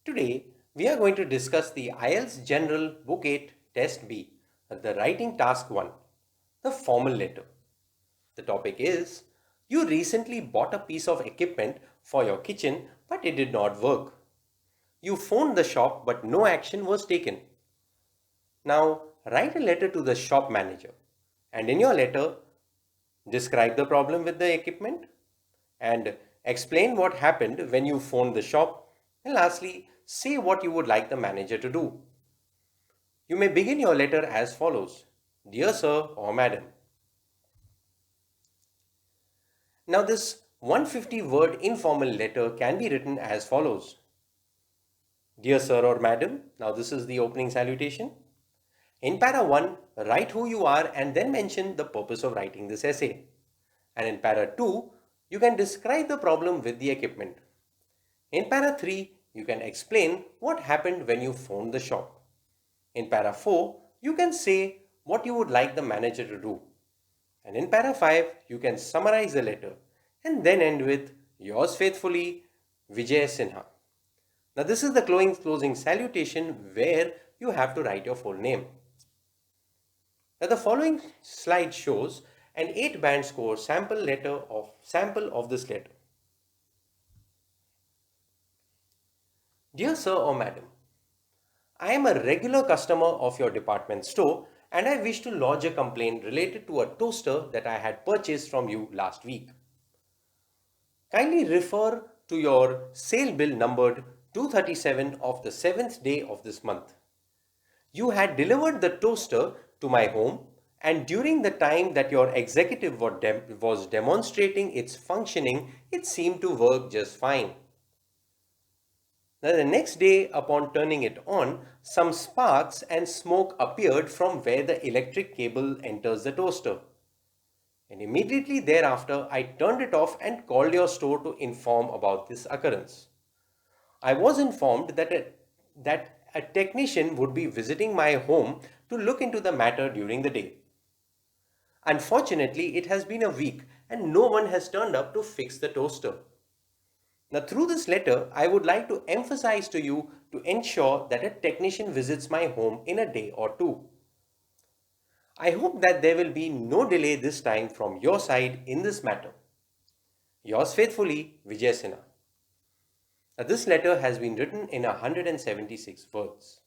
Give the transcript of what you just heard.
Today, we are going to discuss the IELTS General Book 8 Test B, the Writing Task 1, the formal letter. The topic is, you recently bought a piece of equipment for your kitchen but it did not work. You phoned the shop but no action was taken. Now, write a letter to the shop manager and in your letter, describe the problem with the equipment and explain what happened when you phoned the shop, and lastly, say what you would like the manager to do. You may begin your letter as follows: Dear Sir or Madam. Now this 150 word informal letter can be written as follows: Dear Sir or Madam. Now this is the opening salutation. In para 1, write who you are and then mention the purpose of writing this essay. And in para 2, you can describe the problem with the equipment. In para 3, you can explain what happened when you phoned the shop. In para 4, you can say what you would like the manager to do. And in para 5, you can summarize the letter and then end with yours faithfully, Vijay Sinha. Now this is the closing salutation where you have to write your full name. Now the following slide shows an 8-band score sample of this letter. Dear Sir or Madam, I am a regular customer of your department store and I wish to lodge a complaint related to a toaster that I had purchased from you last week. Kindly refer to your sale bill numbered 237 of the 7th day of this month. You had delivered the toaster to my home, and during the time that your executive was demonstrating its functioning, it seemed to work just fine. Now, the next day, upon turning it on, some sparks and smoke appeared from where the electric cable enters the toaster. And immediately thereafter, I turned it off and called your store to inform about this occurrence. I was informed that a technician would be visiting my home to look into the matter during the day. Unfortunately, it has been a week and no one has turned up to fix the toaster. Now, through this letter, I would like to emphasize to you to ensure that a technician visits my home in a day or two. I hope that there will be no delay this time from your side in this matter. Yours faithfully, Vijay Sinha. Now, this letter has been written in 176 words.